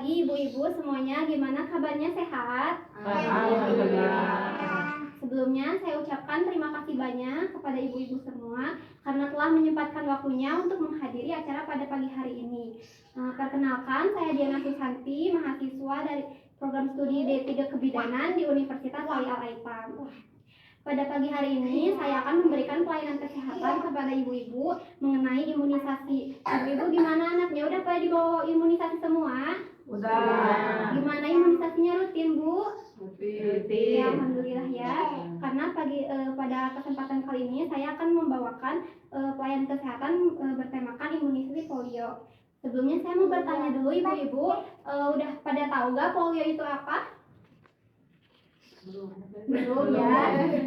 pagi ibu-ibu semuanya, gimana kabarnya, sehat? Alhamdulillah. Sebelumnya saya ucapkan terima kasih banyak kepada ibu-ibu semua karena telah menyempatkan waktunya untuk menghadiri acara pada pagi hari ini. Perkenalkan, saya Diana Susanti, mahasiswa dari program studi D3 Kebidanan di Universitas Ali Al-Aitam. Pada pagi hari ini saya akan memberikan pelayanan kesehatan kepada ibu-ibu mengenai imunisasi. Ibu-ibu gimana, anaknya udah pada dibawa imunisasi semua? Udah. Gimana imunisasinya, rutin Bu? Rutin. Ya, alhamdulillah ya. Karena pada kesempatan kali ini saya akan membawakan pelayanan kesehatan bertemakan imunisasi polio. Sebelumnya saya mau bertanya dulu ibu-ibu, udah pada tahu gak polio itu apa? Belum ya.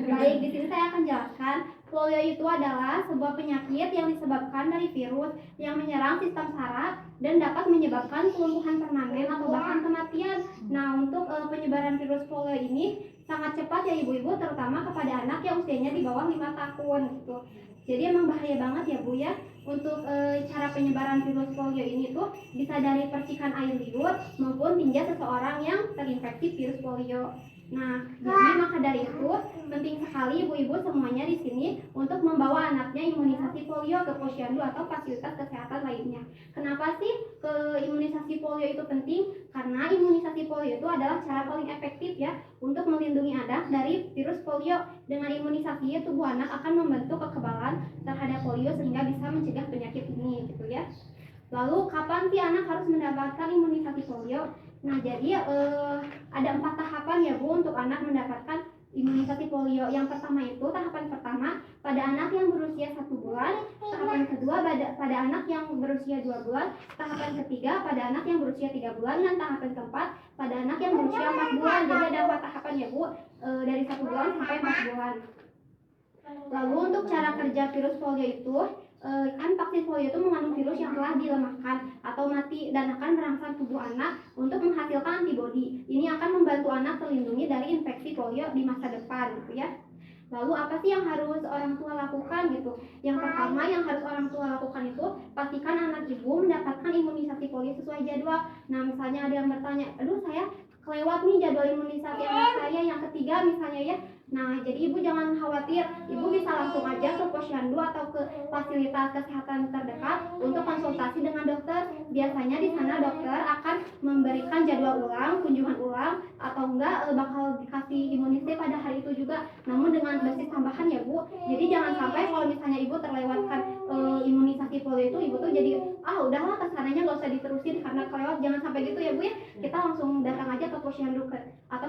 Baik, di sini saya akan jelaskan. Polio itu adalah sebuah penyakit yang disebabkan dari virus yang menyerang sistem saraf dan dapat menyebabkan kelumpuhan permanen atau bahkan kematian. Nah, untuk penyebaran virus polio ini sangat cepat ya ibu-ibu, terutama kepada anak yang usianya di bawah 5 tahun gitu. Jadi emang bahaya banget ya Bu ya. Untuk cara penyebaran virus polio ini tuh bisa dari percikan air liur maupun tinja seseorang yang terinfeksi virus polio. Nah, jadi maka dari itu penting sekali ibu-ibu semuanya di sini untuk membawa anaknya imunisasi polio ke posyandu atau fasilitas kesehatan lainnya. Kenapa sih imunisasi polio itu penting? Karena imunisasi polio itu adalah cara paling efektif ya untuk melindungi anak dari virus polio. Dengan imunisasi tubuh anak akan membentuk kekebalan terhadap polio sehingga bisa mencegah penyakit ini gitu ya. Lalu kapan sih anak harus mendapatkan imunisasi polio? Nah, jadi ada 4 tahapan ya Bu untuk anak mendapatkan imunisasi polio. Yang pertama itu tahapan pertama pada anak yang berusia 1 bulan, tahapan kedua pada anak yang berusia 2 bulan, tahapan ketiga pada anak yang berusia 3 bulan, dan tahapan keempat pada anak yang berusia 4 bulan. Jadi ada 4 tahapan ya Bu, dari 1 bulan sampai 4 bulan. Lalu untuk cara kerja virus polio itu, kan vaksin polio itu mengandung virus yang telah dilemahkan atau mati dan akan merangsang tubuh anak untuk menghasilkan antibodi. Ini akan membantu anak terlindungi dari infeksi polio di masa depan gitu ya. Lalu apa sih yang harus orang tua lakukan gitu? Yang pertama yang harus orang tua lakukan itu pastikan anak ibu mendapatkan imunisasi polio sesuai jadwal. Nah, misalnya ada yang bertanya, aduh saya kelewat nih jadwal imunisasi anak saya yang ketiga misalnya ya. Nah, jadi ibu jangan khawatir, ibu bisa langsung aja ke posyandu atau ke fasilitas kesehatan terdekat untuk konsultasi dengan dokter. Biasanya di sana dokter akan memberikan jadwal ulang, kunjungan ulang, atau enggak bakal dikasih imunisasi pada hari itu juga, namun dengan dosis tambahan ya Bu. Jadi jangan sampai kalau misalnya ibu terlewatkan imunisasi polio itu, ibu tuh jadi udahlah kesananya nggak usah diterusin karena kelewat. Jangan sampai gitu ya Bu ya. Kita langsung datang aja ke posyandu atau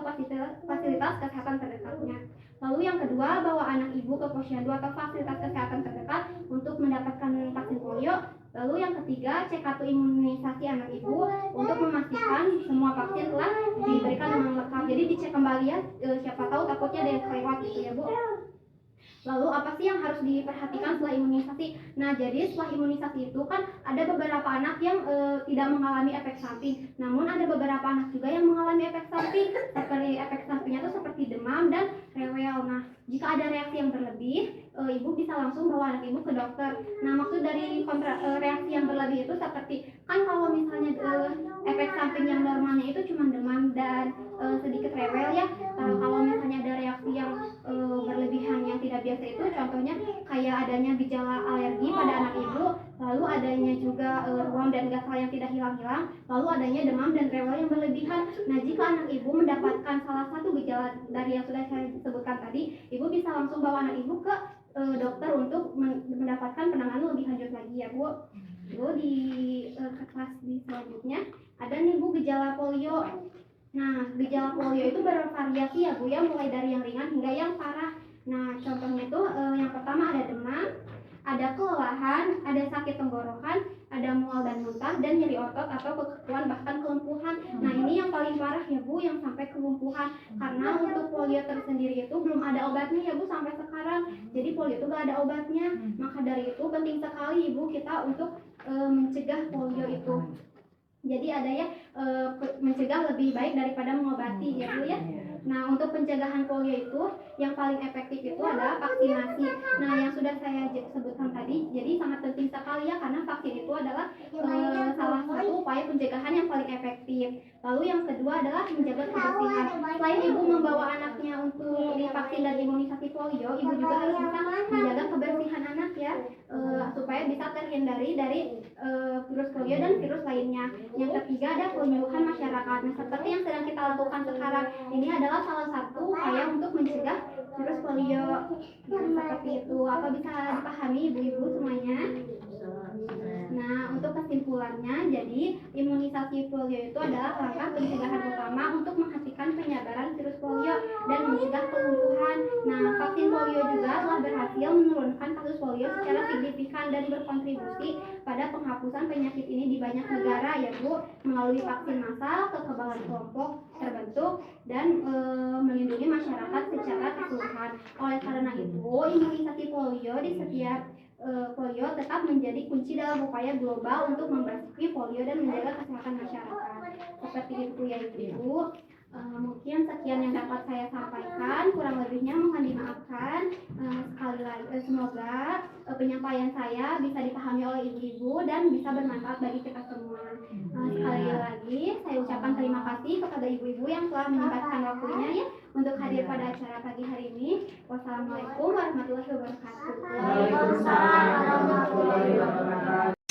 fasilitas kesehatan terdekatnya. Lalu yang kedua, bawa anak ibu ke posyandu atau fasilitas kesehatan terdekat untuk mendapatkan vaksin polio. Lalu yang ketiga, cek kartu imunisasi anak ibu untuk memastikan semua vaksin telah diberikan dengan lengkap. Jadi dicek kembali ya, siapa tahu takutnya ada yang kelewat gitu ya Bu. Lalu apa sih yang harus diperhatikan setelah imunisasi? Nah, jadi setelah imunisasi itu kan ada beberapa anak yang tidak mengalami efek samping. Namun ada beberapa anak juga yang mengalami efek samping. Seperti efek sampingnya itu seperti demam dan rewel. Nah, jika ada reaksi yang berlebih, ibu bisa langsung bawa anak ibu ke dokter. Nah, maksud dari reaksi yang berlebih itu seperti, kan kalau misalnya efek samping yang normalnya itu cuma demam dan sedikit rewel ya. Kalau misalnya ada reaksi yang berlebihan yang tidak biasa itu contohnya kayak adanya gejala alergi pada anak ibu, lalu adanya juga ruam dan gatal yang tidak hilang-hilang, lalu adanya demam dan rewel yang berlebihan. Nah, jika anak ibu mendapatkan salah satu gejala dari yang sudah saya sebutkan tadi, ibu bisa langsung bawa anak ibu ke dokter untuk mendapatkan penanganan lebih lanjut lagi ya Bu. Lalu di kelas selanjutnya ada nih Bu gejala polio. Nah, gejala polio itu bervariasi ya Bu ya, mulai dari yang ringan hingga yang parah. Nah, contohnya itu yang pertama ada demam, ada kelelahan, ada sakit tenggorokan, ada mual dan muntah, dan nyeri otot atau kekakuan bahkan kelumpuhan. Nah, ini yang paling parah ya Bu, yang sampai kelumpuhan. Karena untuk polio tersendiri itu belum ada obatnya ya Bu sampai sekarang. Jadi polio itu gak ada obatnya. Maka dari itu penting sekali Ibu kita untuk mencegah polio itu. Jadi ada ya mencegah lebih baik daripada mengobati ya Bu ya. Nah, untuk pencegahan polio itu yang paling efektif itu adalah vaksinasi. Nah, yang sudah saya sebutkan tadi, jadi sangat penting sekali ya karena vaksin itu adalah salah satu upaya pencegahan yang paling efektif. Lalu yang kedua adalah menjaga kebersihan. Selain ibu membawa anaknya untuk divaksin dan imunisasi polio, ibu juga harus bisa menjaga kebersihan anak ya, supaya bisa terhindari dari virus polio dan virus lainnya. Yang ketiga ada penyuluhan masyarakat. Nah, seperti yang sedang kita lakukan sekarang, ini adalah salah satu upaya untuk mencegah virus polio. Seperti itu. Apa bisa dipahami ibu-ibu semuanya? Nah, untuk kesimpulannya, jadi imunisasi polio itu adalah langkah pencegahan utama untuk menghentikan penyebaran virus polio dan mencegah kelumpuhan. Nah, vaksin polio juga telah berhasil menurunkan kasus polio secara signifikan dan berkontribusi pada penghapusan penyakit ini di banyak negara, ya Bu, melalui vaksin massal, kekebalan kelompok terbentuk, dan melindungi masyarakat secara keseluruhan. Oleh karena itu, imunisasi polio di setiap polio tetap menjadi kunci dalam upaya global untuk membatasi polio dan menjaga kesehatan masyarakat. Seperti itu ya Ibu. Mungkin sekian yang dapat saya sampaikan, kurang lebihnya mohon dimaafkan. Sekali lagi semoga penyampaian saya bisa dipahami oleh ibu-ibu dan bisa bermanfaat bagi kita semua. Sekali lagi saya ucapkan terima kasih kepada ibu-ibu yang telah menyempatkan waktunya ya untuk hadir pada acara pagi hari ini. Wassalamualaikum warahmatullahi wabarakatuh. Waalaikumsalam warahmatullahi wabarakatuh.